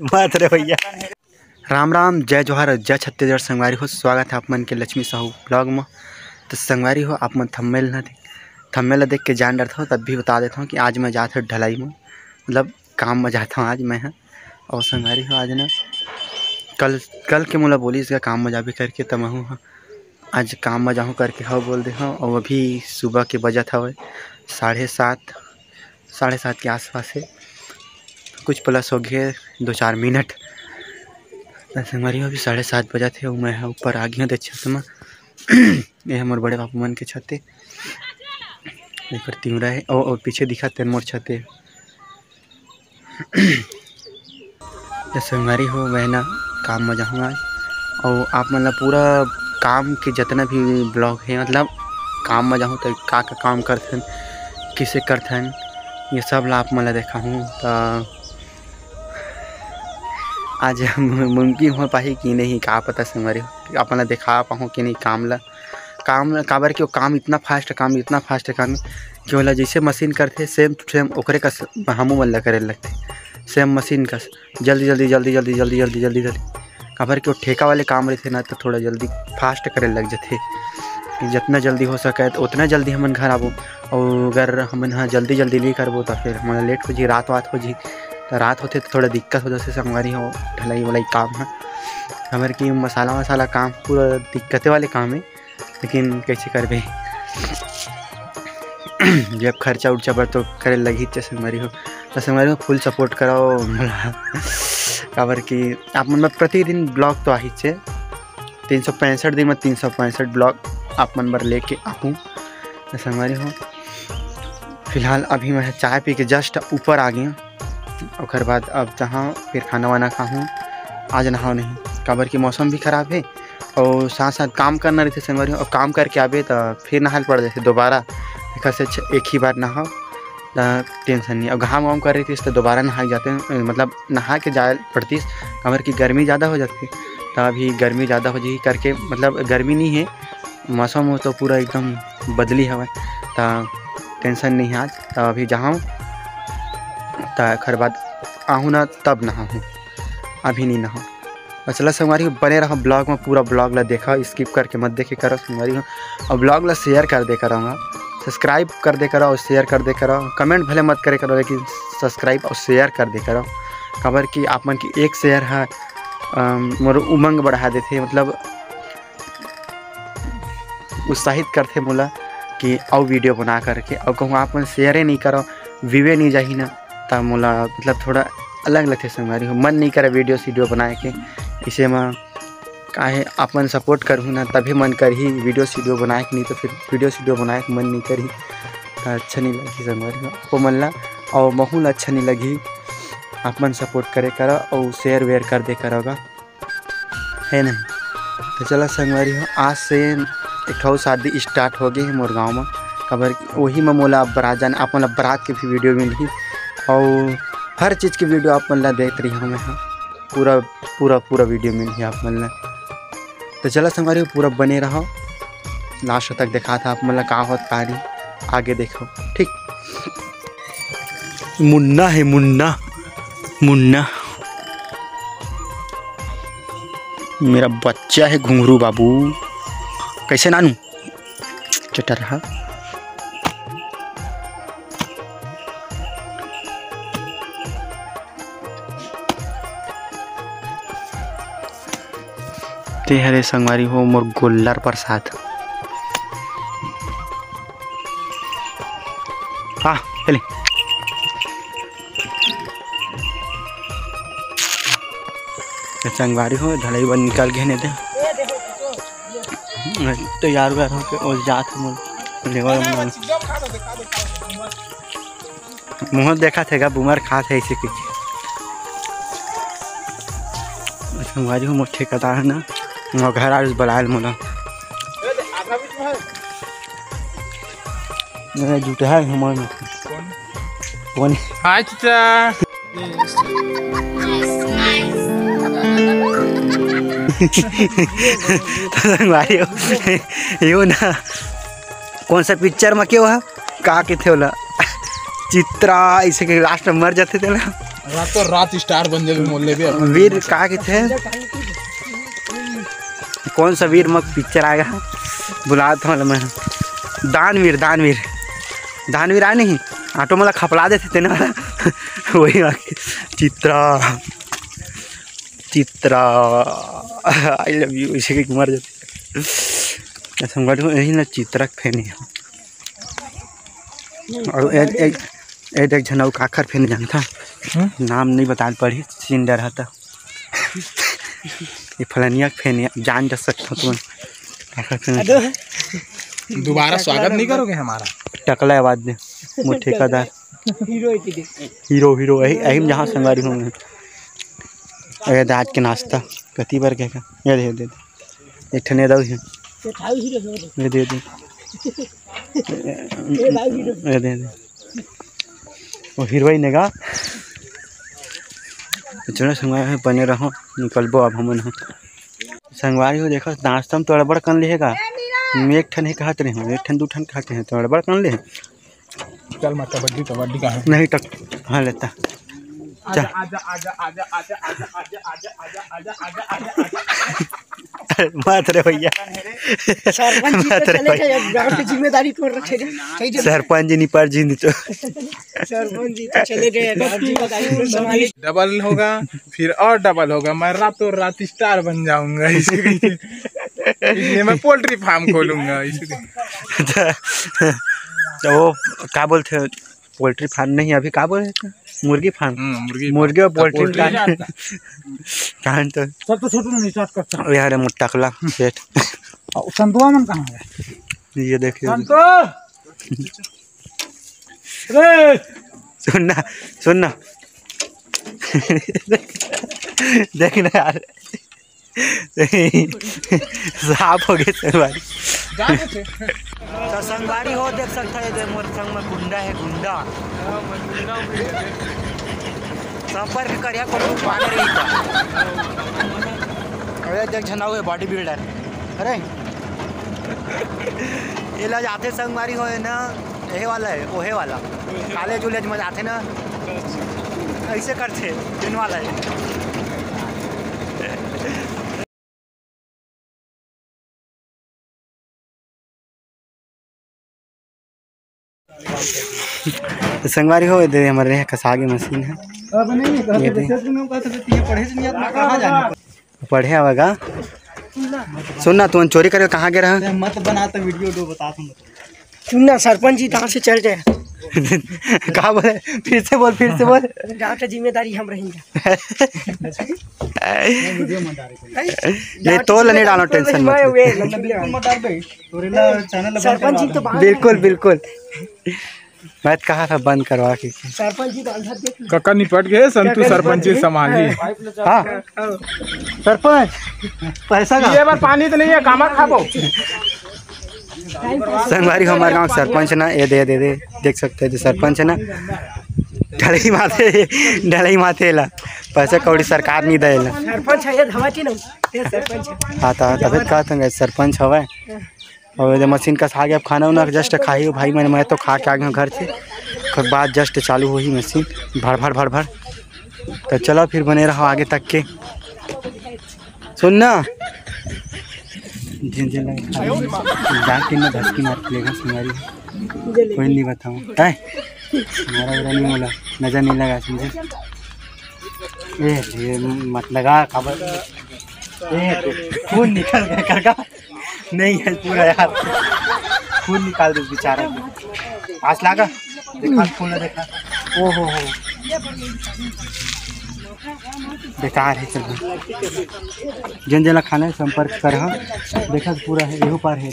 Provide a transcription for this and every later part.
मत रे भैया। राम राम, जय जोहार, जय छत्तीसगढ़। संगवारी हो, स्वागत है आप मन के लक्ष्मी साहू ब्लॉग में। तो संगवारी हो, आप मन थंबनेल देख के जान डरता हूँ, तब भी बता देता हूँ कि आज मैं जाता हूँ ढलाई में, मतलब काम में जाता हूँ आज मैं। और संगवारी हो, आज ना कल के मोला बोली इसका काम में जाबे करके, तब हूँ आज काम में जाऊँ करके हाँ बोल दे हाँ। और अभी सुबह के बजट है 7:30 के आसपास है, कुछ प्लस हो गए 2-4 मिनट। संगवारी हो, अभी 7:30 बजे थे और मैं ऊपर आ गया छत में। ये हमारे बड़े बापू मन के छत है, तीवरा है और पीछे दिखा तेन मोर छत है। संगवारी हो, मैं ना काम में जाऊँगा आज, और आप मतलब पूरा काम के जितना भी ब्लॉग है, मतलब काम में जाऊँ तो का काम करथन, किसे करथन, ये सब ला आप मला देखा हूँ। तो आज मुमकिन हो पाही कि नहीं का पता। संगवारी हो, अपना दिखा पाऊँ कि नहीं काम काबर के काम इतना फास्ट काम कि वाला जैसे मशीन करते सेम टू सेम ओकरे का हमू मन ला करे लगते, सेम मशीन का जल्दी काबर के वो ठेका वाले काम रहते ना, तो थोड़ा जल्दी फास्ट करे लग जाते। जितना जल्दी हो सके तो उतना जल्दी हमन घर आबो, और अगर हमन हाँ जल्दी नहीं करबो तो फिर हमारा लेट हो जी, रात हो जी। तो रात होते तो थोड़ा दिक्कत हो जाते। संगवारी हो, ढलाई वाला काम है हमारे की, मसाला काम पूरा दिक्कत वाले काम है, लेकिन कैसे करबे जब खर्चा उर्चा पर तो करे लगी। संगवारी हो, तो संगवारी हो फुल सपोर्ट कराओ काबर कि आप मन में प्रतिदिन ब्लॉग तो आ ही 365 दिन में 365 ब्लॉग आप मन बर लेके आऊँ। तो संगवारी हो, फिलहाल अभी मैं चाय पी के जस्ट ऊपर आ गया, और बाद अब जहाँ फिर खाना वाना खाऊँ। आज नहाओ नहीं, काबर की मौसम भी ख़राब है और साथ साथ काम करना रहते संगवारी हो, और काम करके आबे तो फिर नहाल पड़ जाते दोबारा। एक से एक ही बार नहाओ टेंशन नहीं। और घाम वाम कर रही थी तो दोबारा नहा जाते हैं, मतलब नहा के जाए पड़ती, काबर की गर्मी ज़्यादा हो जाती। तो अभी गर्मी ज़्यादा हो जाएगी करके, मतलब गर्मी नहीं है, मौसम हो तो पूरा एकदम बदली हवा, तो टेंशन नहीं है आज। तो अभी जाऊँ तो खर बाद आहूँ ना तब नहाऊँ, अभी नहीं नहाऊँ। और चला संगवारी हो, बने रहो ब्लॉग में, पूरा ब्लॉग ला देखा, स्किप करके मत देखे करो संगवारी हो। और ब्लॉग ला शेयर कर दे करूँगा, सब्सक्राइब कर दे करो और शेयर कर दे करो। कमेंट भले मत करे करो, लेकिन सब्सक्राइब और शेयर कर दे करो। खबर कि आप मन की एक शेयर है मोर उमंग बढ़ा देते, मतलब उत्साहित करते मोला कि और वीडियो बना करके। और कहूँ आप मन शेयर नहीं करो, व्यूवे नहीं जाही ना, तब मोला मतलब थोड़ा अलग लगते संगवारी हो, मन नहीं करे वीडियो बनाए के। इसे में काहे अपन सपोर्ट करूँ ना, तभी मन कर ही वीडियो बनाए के, नहीं तो फिर वीडियो बनाए के मन नहीं करी तो अच्छा नहीं लगी संगवारी हो मन ला, और महूल अच्छा नहीं लगी। अपन सपोर्ट करे करो और शेयर वेयर कर दे करोगा, है नहीं। तो चलो संगवारी हो, आज से एक ठो शादी स्टार्ट हो गई है मोर गाँव में, खबर वही में मोला बारात जाना, आप मतलब बारात के भी वीडियो मिली, और हर चीज़ की वीडियो आप मन ला देख रही हूँ मैं, पूरा वीडियो मिली आप मन ला। तो चलो संगवारी हो, पूरा बने रहो, लास्ट तक देखा था आप मतलब का होत पारी, आगे देखो ठीक। मुन्ना है, मुन्ना मेरा बच्चा है घुंघरू बाबू। कैसे नानू चटा रहा। ते हरे संगवारी हो, मोर गोल्लर प्रसाद। हाँ चले संगवारी हो, ढलाई बन निकल गए नहीं तो यार और जात मुँह देखा थे बुमर खा थे ऐसे कुछ। संगवारी हो, मोटे कदा है ना, घर आज बुलायल मोला जूठा है हमारे कौन संगवारी हो यो ना, कौन सा पिक्चर में क्यों है का के थे बोला चित्रा इसे के लास्ट में मर जाते थे ना, रातों रात स्टार बन जाए मोहल्ले पे। वीर कहा के थे, कौन सा वीर मग पिक्चर आएगा बुलाता हूँ मैं, दानवीर दानवीर दानवीर आए नहीं, ऑटो मतलब खपला देते थे ना वही आके Chitra Chitra I love you इसे के मर जाते संगठ में यही ना चित्रा फैन है। और एक झनाऊ काखर फैन जानता नाम नहीं बता पड़ी सीन डर था ये फलानिया फैन है जान जा सकता तुम काखर फैन। दोबारा स्वागत नहीं करोगे हमारा? टकला आवाज दे वो ठेकेदार हीरो हीरो यही जहाँ संगवारी होंगे। अरे आज के नाश्ता कति बार क्या ये दे दे एक ठने दो ये दे दे ये दे दे वो हीरोइन नेगा चलो संगवारी बने रहो निकलबो अब हम संगवारी हो देखो नाश्ता में तो बड़ कन लेगा एक ठन ही कहते रहे एक ठन दू ठन खाते हैं तो बड़ कन ले चल मत कबड्डी कबड्डी का है नहीं तक हाँ लेता आजा आजा आजा आजा आजा आजा आजा आजा आजा आजा आजा आजा मत रे भैया जिम्मेदारी को रखे सरपंच जी निपर जी तो सरपंच जी तो चले गए। डबल होगा फिर और डबल होगा, मैं रातों रात स्टार बन जाऊंगा इसलिए मैं पोल्ट्री फार्म खोलूंगा तो वो क्या बोलते पोल्ट्री फार्म नहीं अभी क्या बोले मुर्गी फार्म मुर्गी और पोल्ट्री कान तो सब तो छोटू नहीं स्टार्ट करता यार मुट्टकला सेठ संतुआ मन कहाँ है ये देखिए सुनना सुनना देखना यार साफ हो गए संगवारी तो संगवारी हो देख सकता है मोर संग में गुंडा है गुंडा संपर्क करिया को पाने रही था। अरे देख झनाओ बॉडी बिल्डर अरे ये ला जाते संगवारी हो ना यही वाला है ओहे वाला कॉलेज उलेज में जाते ना ऐसे करते दिन वाला है। संगवारी हो दे हमारे यहाँ कसागे मशीन है पढ़े आवेगा। सुनना तुम चोरी करे कहाँ गए रहा मत बनाता वीडियो दो बता सुनना सरपंच जी कहाँ से चल जाए कहा बोले फिर से बोल गाँव का जिम्मेदारी हम रहेंगे ये तो नहीं डालो टेंशन सरपंच जी तो बिल्कुल बिल्कुल मैं कहा था बंद करवा के सरपंच जी तो कक्का निपट गए संतु सरपंच जी संभाली। हाँ सरपंच पैसा का ये बार पानी तो नहीं है कामा खाबो संगवारी हमारे गाँव सरपंच ना ये दे देख सकते हैं सरपंच है ना ढलई माथे ला पैसा कौड़ी सरकार नहीं दे सरपंच है धमाची नहीं सरपंच हाँ तभी कहते सरपंच हवा और मशीन का आ गया खाना उना जस्ट खाई भाई मैं तो खा के आ गया घर से फिर बाद जस्ट चालू हुई मशीन भर भर तो चलो फिर बने रहो आगे तक के। सुनना जाके ना धसकी मार लेगा सुनारी कोई नहीं बताऊँ हमारा बुरा नहीं बोला नजर नहीं लगा समझे ये मत लगा खबर खून निकल गया करका नहीं है पूरा यार खून निकाल दो बेचारा पास लागा देखा खून देखा ओ हो बेकार है चल जन जना खाना संपर्क कर देखा पूरा है यही पार है।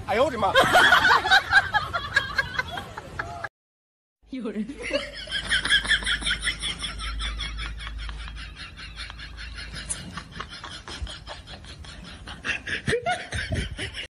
哎呦我的妈！